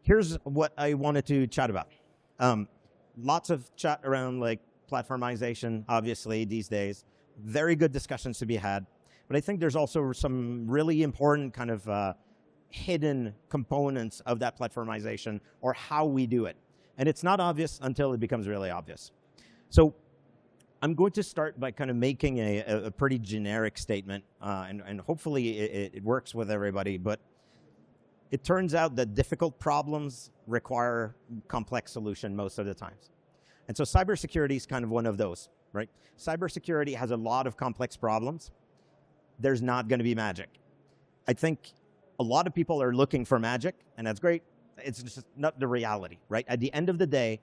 here's what I wanted to chat about. Lots of chat around like platformization, obviously, these days. Very good discussions to be had. But I think there's also some really important kind of hidden components of that platformization or how we do it. And it's not obvious until it becomes really obvious. So I'm going to start by kind of making a pretty generic statement, and hopefully it works with everybody. But it turns out that difficult problems require complex solution most of the times. And so cybersecurity is kind of one of those, right? Cybersecurity has a lot of complex problems. There's not going to be magic. I think a lot of people are looking for magic, and that's great. It's just not the reality, right? At the end of the day,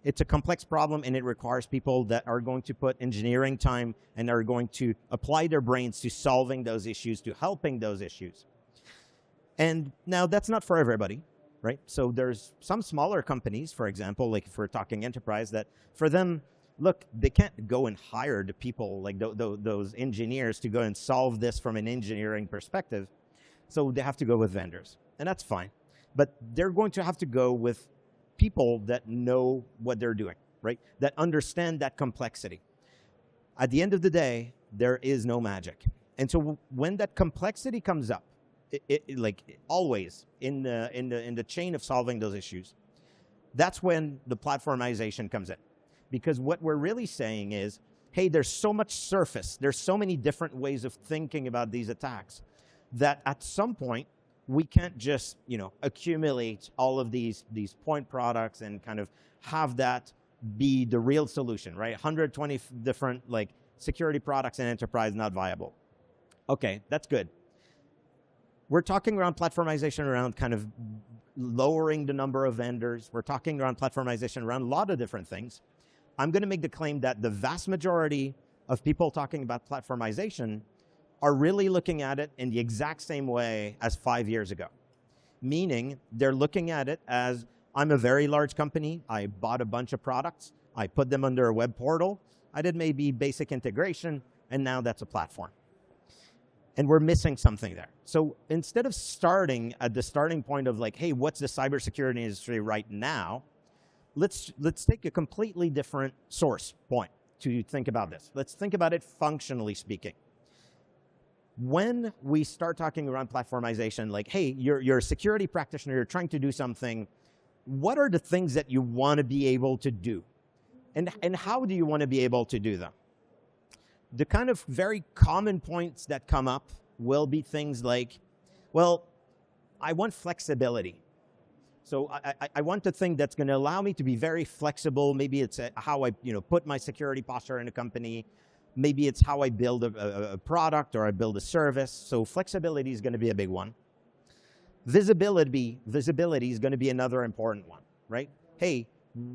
it's a complex problem, and it requires people that are going to put engineering time and are going to apply their brains to solving those issues, to helping those issues. And now that's not for everybody, right? So there's some smaller companies, for example, like if we're talking enterprise, that for them, look, they can't go and hire the people, like those engineers to go and solve this from an engineering perspective. So they have to go with vendors, and that's fine. But they're going to have to go with people that know what they're doing, right? That understand that complexity. At the end of the day, there is no magic. And so when that complexity comes up, like always in the chain of solving those issues, that's when the platformization comes in. Because what we're really saying is, hey, there's so much surface, there's so many different ways of thinking about these attacks that at some point we can't just, accumulate all of these point products and kind of have that be the real solution, right? 120 different like security products in enterprise, not viable. Okay, that's good. We're talking around platformization around kind of lowering the number of vendors. We're talking around platformization around a lot of different things. I'm going to make the claim that the vast majority of people talking about platformization are really looking at it in the exact same way as 5 years ago. Meaning, they're looking at it as, I'm a very large company, I bought a bunch of products, I put them under a web portal, I did maybe basic integration, and now that's a platform. And we're missing something there. So instead of starting at the starting point of like, hey, what's the cybersecurity industry right now? Let's take a completely different source point to think about this. Let's think about it functionally speaking. When we start talking around platformization, like, hey, you're a security practitioner, you're trying to do something, what are the things that you want to be able to do? And how do you want to be able to do them? The kind of very common points that come up will be things like, well, I want flexibility. So I want a thing that's going to allow me to be very flexible. Maybe it's how I put my security posture in a company. Maybe it's how I build a product or I build a service. So flexibility is going to be a big one. Visibility is going to be another important one, right? Hey,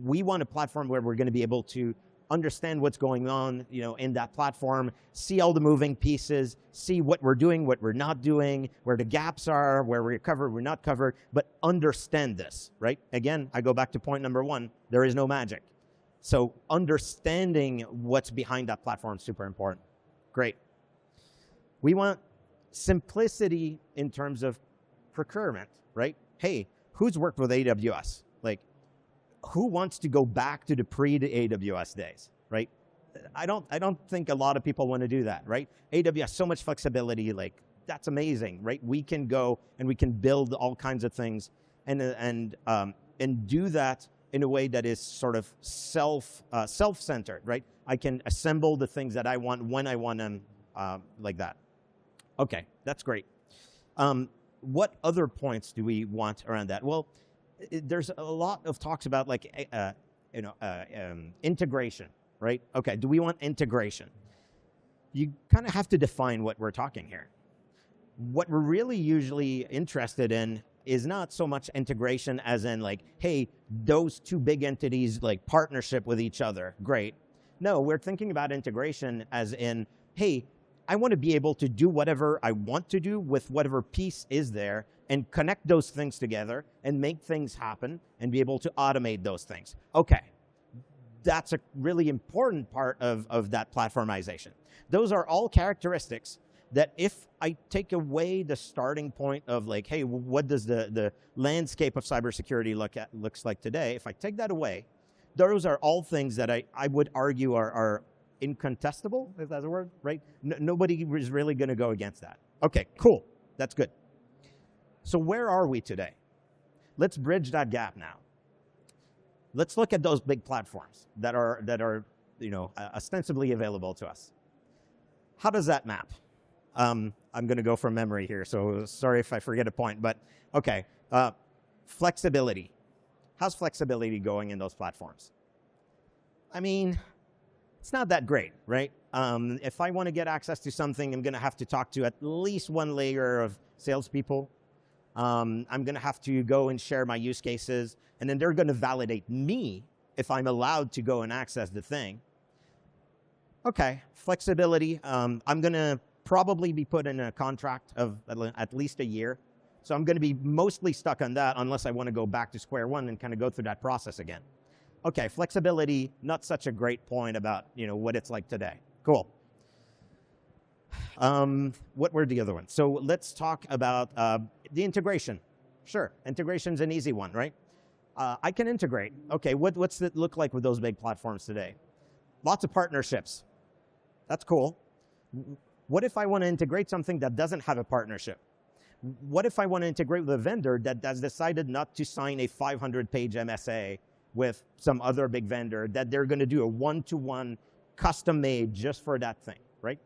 we want a platform where we're going to be able to understand what's going on, in that platform, see all the moving pieces, see what we're doing, what we're not doing, where the gaps are, where we're covered, we're not covered, but understand this, right? Again, I go back to point number one, there is no magic. So understanding what's behind that platform is super important. Great. We want simplicity in terms of procurement, right? Hey, who's worked with AWS? Like, who wants to go back to the pre-AWS days, right? I don't think a lot of people want to do that, right? AWS, so much flexibility, like that's amazing, right? We can go and we can build all kinds of things and do that in a way that is sort of self-centered, right? I can assemble the things that I want when I want them, like that. Okay, that's great. What other points do we want around that? Well, there's a lot of talks about like, integration, right? Okay, do we want integration? You kind of have to define what we're talking here. What we're really usually interested in is not so much integration as in like, hey, those two big entities like partnership with each other, great. No, we're thinking about integration as in, hey, I want to be able to do whatever I want to do with whatever piece is there and connect those things together and make things happen and be able to automate those things. Okay, that's a really important part of that platformization. Those are all characteristics that if I take away the starting point of like, hey, what does the landscape of cybersecurity looks like today? If I take that away, those are all things that I would argue are incontestable, if that's a word, right? Nobody is really going to go against that. Okay, cool. That's good. So where are we today? Let's bridge that gap now. Let's look at those big platforms that are ostensibly available to us. How does that map? I'm going to go from memory here, so sorry if I forget a point, but okay. Flexibility. How's flexibility going in those platforms? I mean, it's not that great, right? If I want to get access to something, I'm going to have to talk to at least one layer of salespeople. I'm going to have to go and share my use cases, and then they're going to validate me if I'm allowed to go and access the thing. Okay, flexibility. I'm going to probably be put in a contract of at least a year. So I'm going to be mostly stuck on that unless I want to go back to square one and kind of go through that process again. Okay, flexibility, not such a great point about what it's like today. Cool. What were the other ones? So let's talk about the integration. Sure, integration's an easy one, right? I can integrate. Okay, what's it look like with those big platforms today? Lots of partnerships. That's cool. What if I want to integrate something that doesn't have a partnership? What if I want to integrate with a vendor that has decided not to sign a 500-page MSA with some other big vendor, that they're going to do a one-to-one custom-made just for that thing, right?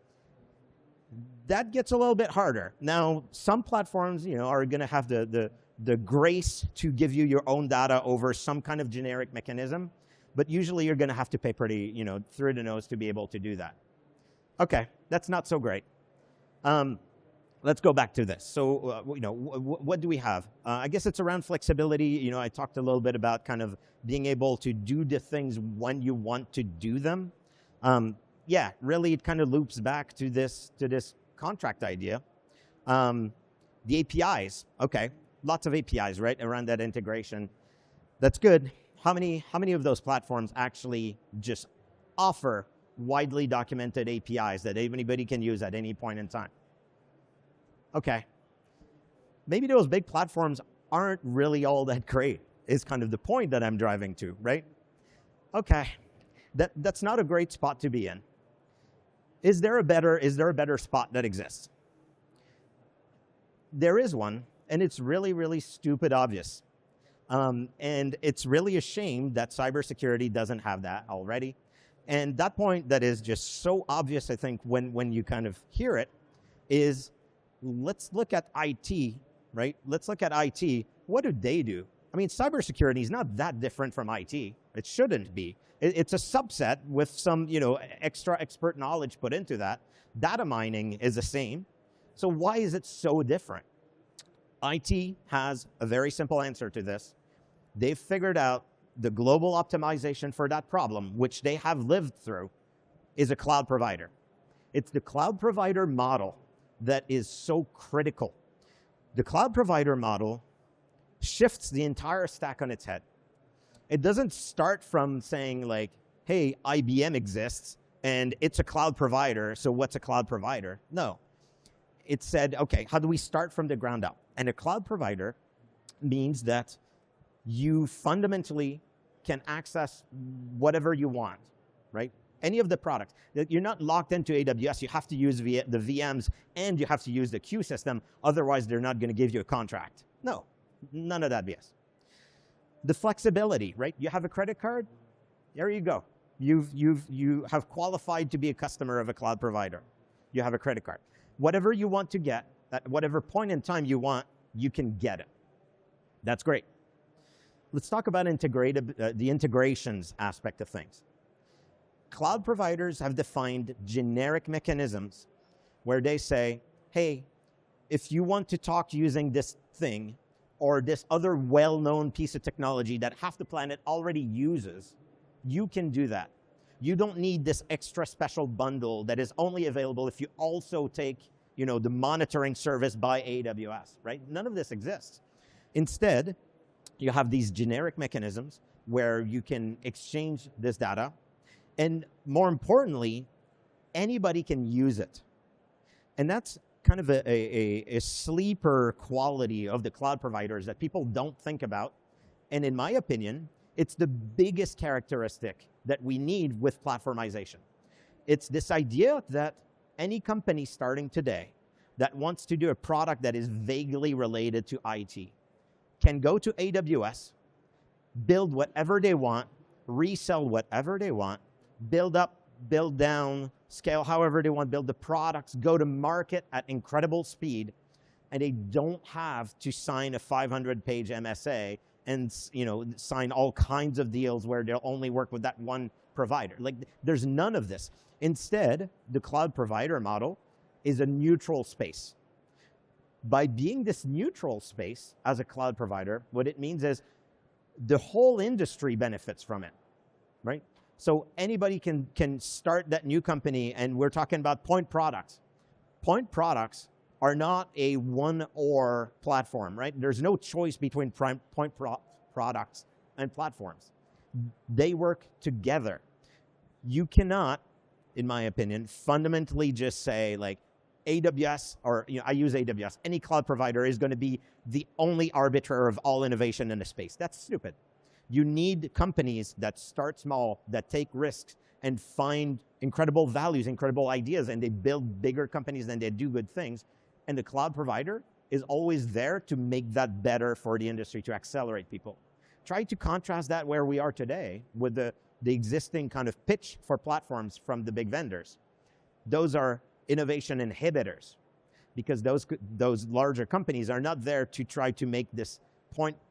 That gets a little bit harder. Now, some platforms, are going to have the grace to give you your own data over some kind of generic mechanism, but usually you're going to have to pay pretty, through the nose to be able to do that. Okay, that's not so great. Let's go back to this. So, what do we have? I guess it's around flexibility. I talked a little bit about kind of being able to do the things when you want to do them. Yeah, really, it kind of loops back to this contract idea. The APIs, okay, lots of APIs, right, around that integration. That's good. How many of those platforms actually just offer widely documented APIs that anybody can use at any point in time? Okay, maybe those big platforms aren't really all that great, is kind of the point that I'm driving to, right? Okay, that's not a great spot to be in. Is there a better spot that exists? There is one, and it's really, really stupid obvious. And it's really a shame that cybersecurity doesn't have that already. And that point that is just so obvious, I think, when you kind of hear it, is let's look at IT, right? Let's look at IT. What do they do? I mean, cybersecurity is not that different from IT. It shouldn't be. It's a subset with some, extra expert knowledge put into that. Data mining is the same. So why is it so different? IT has a very simple answer to this. They've figured out the global optimization for that problem, which they have lived through, is a cloud provider. It's the cloud provider model that is so critical. The cloud provider model shifts the entire stack on its head. It doesn't start from saying like, hey, IBM exists and it's a cloud provider, so what's a cloud provider? No. It said, okay, how do we start from the ground up? And a cloud provider means that you fundamentally can access whatever you want, right? Any of the products. You're not locked into AWS. You have to use the VMs and you have to use the queue system. Otherwise, they're not going to give you a contract. No, none of that BS. The flexibility, right? You have a credit card. There you go. You have qualified to be a customer of a cloud provider. You have a credit card. Whatever you want to get, at whatever point in time you want, you can get it. That's great. Let's talk about the integrations aspect of things. Cloud providers have defined generic mechanisms where they say, hey, if you want to talk using this thing or this other well-known piece of technology that half the planet already uses, you can do that. You don't need this extra special bundle that is only available if you also take, the monitoring service by AWS, right? None of this exists. Instead, you have these generic mechanisms where you can exchange this data. And more importantly, anybody can use it. And that's kind of a sleeper quality of the cloud providers that people don't think about. And in my opinion, it's the biggest characteristic that we need with platformization. It's this idea that any company starting today that wants to do a product that is vaguely related to IT can go to AWS, build whatever they want, resell whatever they want, build up, build down, scale however they want, build the products, go to market at incredible speed, and they don't have to sign a 500-page MSA and sign all kinds of deals where they'll only work with that one provider. Like, there's none of this. Instead, the cloud provider model is a neutral space. By being this neutral space as a cloud provider, what it means is the whole industry benefits from it, right? So anybody can start that new company, and we're talking about point products. Point products are not a one-or platform, right? There's no choice between products and platforms. They work together. You cannot, in my opinion, fundamentally just say like AWS, or I use AWS, any cloud provider is going to be the only arbiter of all innovation in the space. That's stupid. You need companies that start small, that take risks, and find incredible values, incredible ideas, and they build bigger companies and they do good things. And the cloud provider is always there to make that better for the industry, to accelerate people. Try to contrast that where we are today with the existing kind of pitch for platforms from the big vendors. Those are innovation inhibitors, because those larger companies are not there to try to make this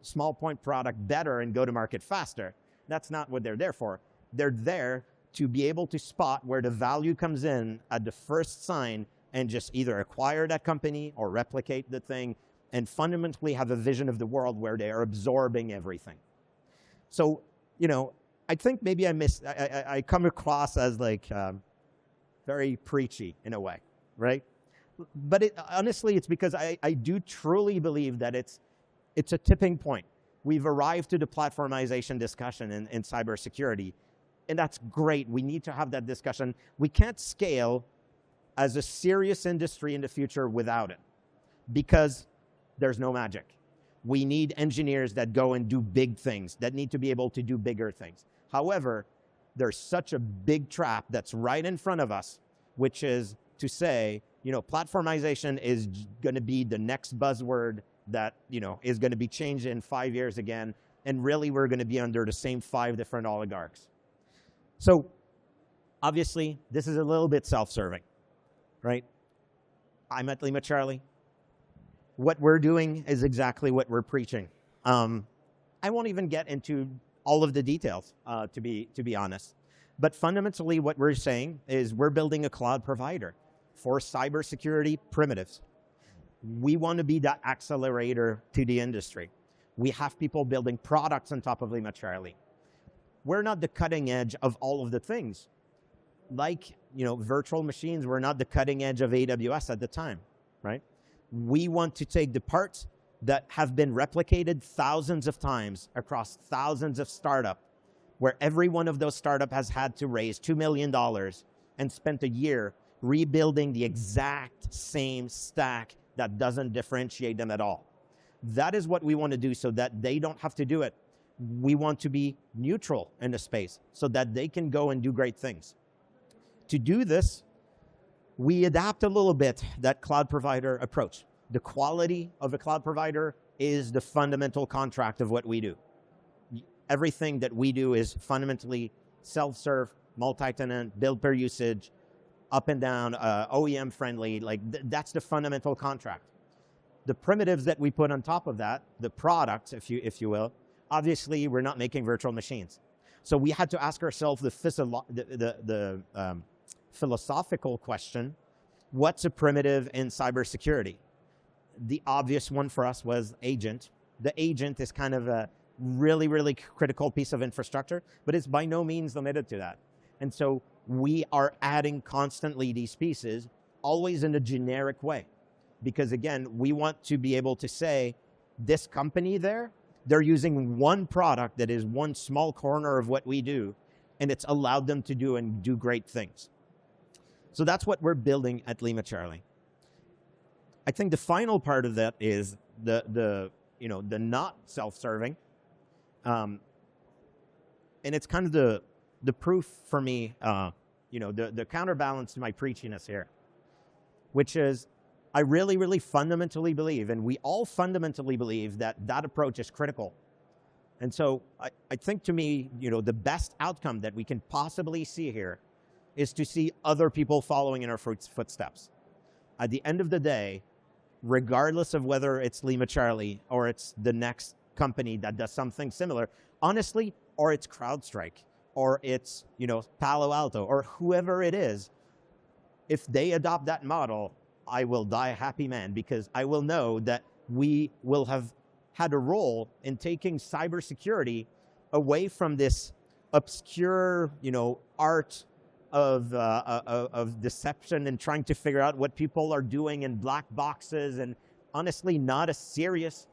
small point product better and go to market faster. That's not what they're there for. They're there to be able to spot where the value comes in at the first sign and just either acquire that company or replicate the thing and fundamentally have a vision of the world where they are absorbing everything. So, I think maybe I come across as like very preachy in a way, right? But honestly, it's because I do truly believe that it's a tipping point. We've arrived to the platformization discussion in cybersecurity, and that's great. We need to have that discussion. We can't scale as a serious industry in the future without it, because there's no magic. We need engineers that go and do big things, that need to be able to do bigger things. However, there's such a big trap that's right in front of us, which is to say, platformization is going to be the next buzzword that, is going to be changed in 5 years again. And really, we're going to be under the same 5 different oligarchs. So obviously, this is a little bit self-serving, right? I'm at LimaCharlie. What we're doing is exactly what we're preaching. I won't even get into all of the details, to be honest. But fundamentally, what we're saying is we're building a cloud provider for cybersecurity primitives. We want to be that accelerator to the industry. We have people building products on top of LimaCharlie. We're not the cutting edge of all of the things. Like, virtual machines were not the cutting edge of AWS at the time, right? We want to take the parts that have been replicated thousands of times across thousands of startups, where every one of those startups has had to raise $2 million and spent a year rebuilding the exact same stack that doesn't differentiate them at all. That is what we want to do so that they don't have to do it. We want to be neutral in the space so that they can go and do great things. To do this, we adapt a little bit that cloud provider approach. The quality of a cloud provider is the fundamental contract of what we do. Everything that we do is fundamentally self-serve, multi-tenant, build per usage, up and down, OEM friendly. That's the fundamental contract. The primitives that we put on top of that, the products, if you will, obviously we're not making virtual machines. So we had to ask ourselves the philosophical question: what's a primitive in cybersecurity? The obvious one for us was agent. The agent is kind of a really, really critical piece of infrastructure, but it's by no means limited to that. And so we are adding constantly these pieces, always in a generic way. Because again, we want to be able to say, this company they're using one product that is one small corner of what we do, and it's allowed them to do great things. So that's what we're building at LimaCharlie. I think the final part of that is the not self-serving, and it's kind of the proof for me, the counterbalance to my preachiness here, which is I really, really fundamentally believe, and we all fundamentally believe, that approach is critical. And so I think, to me, the best outcome that we can possibly see here is to see other people following in our footsteps. At the end of the day, regardless of whether it's LimaCharlie or it's the next company that does something similar, honestly, or it's CrowdStrike, or it's, Palo Alto, or whoever it is, if they adopt that model, I will die a happy man, because I will know that we will have had a role in taking cybersecurity away from this obscure, art of deception and trying to figure out what people are doing in black boxes, and honestly not a serious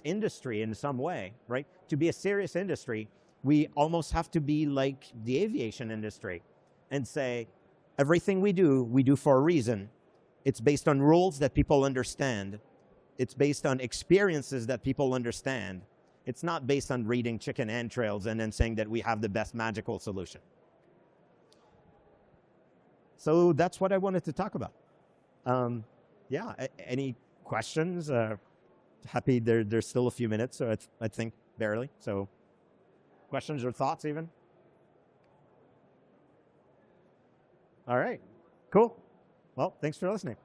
industry in some way, right? To be a serious industry, we almost have to be like the aviation industry and say, everything we do for a reason. It's based on rules that people understand. It's based on experiences that people understand. It's not based on reading chicken entrails and then saying that we have the best magical solution. So that's what I wanted to talk about. Yeah, any questions? Happy there's still a few minutes, so I think barely. So questions or thoughts even? All right, cool. Well, thanks for listening.